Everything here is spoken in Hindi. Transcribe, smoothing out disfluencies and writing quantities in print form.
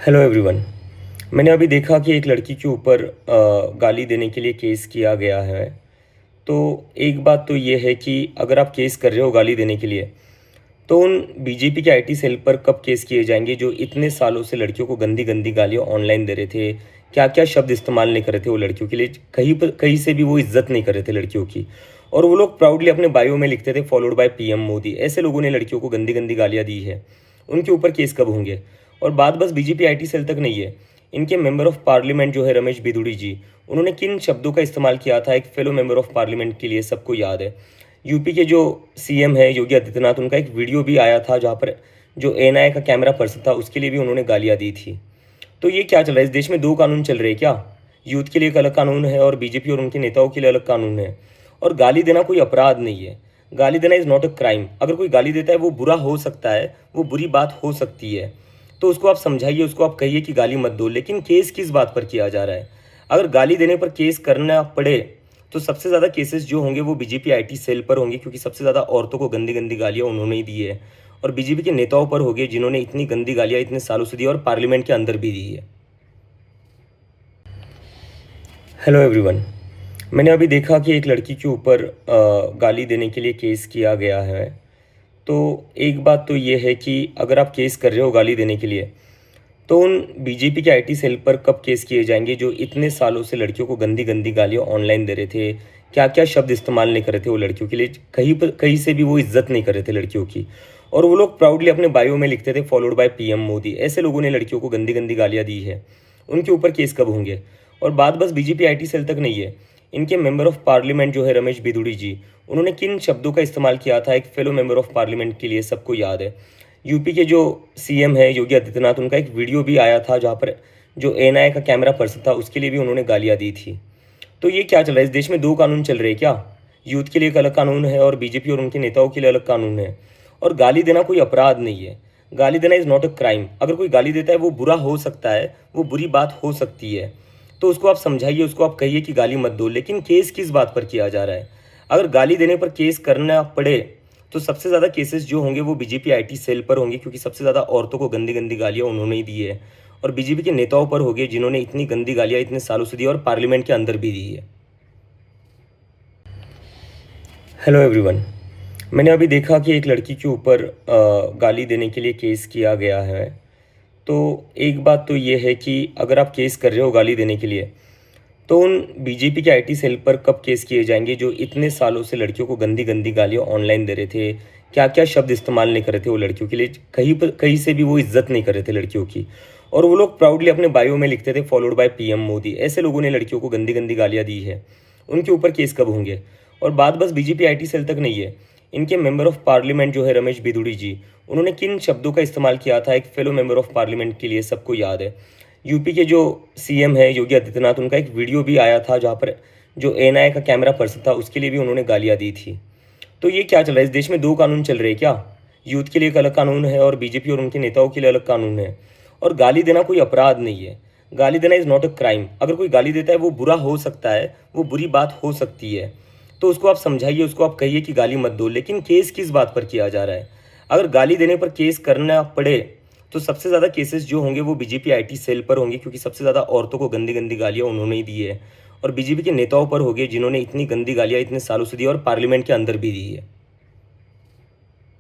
Hello everyone. मैंने अभी देखा कि एक लड़की के ऊपर गाली देने के लिए केस किया गया है। तो एक बात तो ये है कि अगर आप केस कर रहे हो गाली देने के लिए, तो उन बीजेपी के आईटी सेल पर कब केस किए जाएंगे जो इतने सालों से लड़कियों को गंदी गंदी गालियाँ ऑनलाइन दे रहे थे। क्या क्या शब्द इस्तेमाल नहीं कर रहे थे वो लड़कियों के लिए, कहीं से भी वो इज्जत नहीं कर रहे थे लड़कियों की। और वो लोग प्राउडली अपने बायो में लिखते थे फॉलोड बाय पीएम मोदी। ऐसे लोगों ने लड़कियों को गंदी गंदी गालियाँ दी है, उनके ऊपर केस कब होंगे। और बात बस बीजेपी आईटी सेल तक नहीं है, इनके मेंबर ऑफ पार्लियामेंट जो है रमेश बिधूड़ी जी, उन्होंने किन शब्दों का इस्तेमाल किया था एक फेलो मेंबर ऑफ पार्लियामेंट के लिए सबको याद है। यूपी के जो सीएम है योगी आदित्यनाथ, उनका एक वीडियो भी आया था जहाँ पर जो एनआईए का कैमरा पर्सन था उसके लिए भी उन्होंने गालियाँ दी थी। तो ये क्या चल रहा है, इस देश में दो कानून चल रहे हैं क्या? यूथ के लिए एक अलग कानून है और बीजेपी और उनके नेताओं के लिए अलग कानून है। और गाली देना कोई अपराध नहीं है, गाली देना इज़ नॉट अ क्राइम। अगर कोई गाली देता है वो बुरा हो सकता है, वो बुरी बात हो सकती है, तो उसको आप समझाइए, उसको आप कहिए कि गाली मत दो। लेकिन केस किस बात पर किया जा रहा है? अगर गाली देने पर केस करना पड़े तो सबसे ज़्यादा केसेस जो होंगे वो बीजेपी आईटी सेल पर होंगे, क्योंकि सबसे ज़्यादा औरतों को गंदी गंदी गालियाँ उन्होंने ही दी है। और बीजेपी के नेताओं पर होंगे जिन्होंने इतनी गंदी गालियाँ इतने सालों से दी और पार्लियामेंट के अंदर भी दी है। Hello everyone. मैंने अभी देखा कि एक लड़की के ऊपर गाली देने के लिए केस किया गया है। तो एक बात तो ये है कि अगर आप केस कर रहे हो गाली देने के लिए, तो उन बीजेपी के आईटी सेल पर कब केस किए जाएंगे जो इतने सालों से लड़कियों को गंदी गंदी गालियाँ ऑनलाइन दे रहे थे। क्या क्या शब्द इस्तेमाल नहीं कर रहे थे वो लड़कियों के लिए, कहीं से भी वो इज्जत नहीं कर रहे थे लड़कियों की। और वो लोग प्राउडली अपने बायो में लिखते थे फॉलोड बाय पीएम मोदी। ऐसे लोगों ने लड़कियों को गंदी गंदी गालियाँ दी है, उनके ऊपर केस कब होंगे। और बात बस बीजेपी आईटी सेल तक नहीं है, इनके मेंबर ऑफ पार्लियामेंट जो है रमेश बिधूड़ी जी, उन्होंने किन शब्दों का इस्तेमाल किया था एक फेलो मेंबर ऑफ पार्लियामेंट के लिए सबको याद है। यूपी के जो सीएम है योगी आदित्यनाथ, उनका एक वीडियो भी आया था जहाँ पर जो एनआईए का कैमरा पर्सन था उसके लिए भी उन्होंने गालियाँ दी थी। तो ये क्या चल रहा है, इस देश में दो कानून चल रहे हैं क्या? यूथ के लिए एक अलग कानून है और बीजेपी और उनके नेताओं के लिए अलग कानून है। और गाली देना कोई अपराध नहीं है, गाली देना इज़ नॉट अ क्राइम। अगर कोई गाली देता है वो बुरा हो सकता है, वो बुरी बात हो सकती है, तो उसको आप समझाइए, उसको आप कहिए कि गाली मत दो। लेकिन केस किस बात पर किया जा रहा है? अगर गाली देने पर केस करना पड़े तो सबसे ज़्यादा केसेस जो होंगे वो बीजेपी आईटी सेल पर होंगे, क्योंकि सबसे ज़्यादा औरतों को गंदी गंदी गालियाँ उन्होंने ही दी है। और बीजेपी के नेताओं पर होंगे जिन्होंने इतनी गंदी गालियाँ इतने सालों से दी और पार्लियामेंट के अंदर भी दी है। और बीजेपी के नेताओं पर होंगे जिन्होंने इतनी गंदी गालियाँ इतने सालों से दी और पार्लियामेंट के अंदर भी दी है। और बीजेपी के नेताओं पर होंगे जिन्होंने इतनी गंदी गालियाँ इतने सालों से दी और पार्लियामेंट के अंदर भी दी है। Hello everyone. मैंने अभी देखा कि एक लड़की के ऊपर गाली देने के लिए केस किया गया है। तो एक बात तो ये है कि अगर आप केस कर रहे हो गाली देने के लिए, तो उन बीजेपी के आईटी सेल पर कब केस किए जाएंगे जो इतने सालों से लड़कियों को गंदी गंदी गालियाँ ऑनलाइन दे रहे थे। क्या क्या शब्द इस्तेमाल नहीं कर रहे थे वो लड़कियों के लिए, कहीं से भी वो इज्जत नहीं कर रहे थे लड़कियों की। और वो लोग प्राउडली अपने बायो में लिखते थे फॉलोड बाय पीएम मोदी। ऐसे लोगों ने लड़कियों को गंदी गंदी गालियाँ दी है, उनके ऊपर केस कब होंगे। और बात बस बीजेपी आईटी सेल तक नहीं है, इनके मेंबर ऑफ पार्लियामेंट जो है रमेश बिधूड़ी जी, उन्होंने किन शब्दों का इस्तेमाल किया था एक फेलो मेंबर ऑफ पार्लियामेंट के लिए सबको याद है। यूपी के जो सीएम है योगी आदित्यनाथ, उनका एक वीडियो भी आया था जहाँ पर जो एनआईए का कैमरा पर्सन था उसके लिए भी उन्होंने गालियाँ दी थी। तो ये क्या चल रहा है, इस देश में दो कानून चल रहे हैं क्या? यूथ के लिए एक अलग कानून है और बीजेपी और उनके नेताओं के लिए अलग कानून है। और गाली देना कोई अपराध नहीं है, गाली देना इज़ नॉट अ क्राइम। अगर कोई गाली देता है वो बुरा हो सकता है, वो बुरी बात हो सकती है, तो उसको आप समझाइए, उसको आप कहिए कि गाली मत दो। लेकिन केस किस बात पर किया जा रहा है? अगर गाली देने पर केस करना पड़े तो सबसे ज़्यादा केसेस जो होंगे वो बीजेपी आईटी सेल पर होंगे, क्योंकि सबसे ज़्यादा औरतों को गंदी गंदी गालियाँ उन्होंने ही दी है। और बीजेपी के नेताओं पर होंगे जिन्होंने इतनी गंदी गालियाँ इतने सालों से दी और पार्लियामेंट के अंदर भी दी है।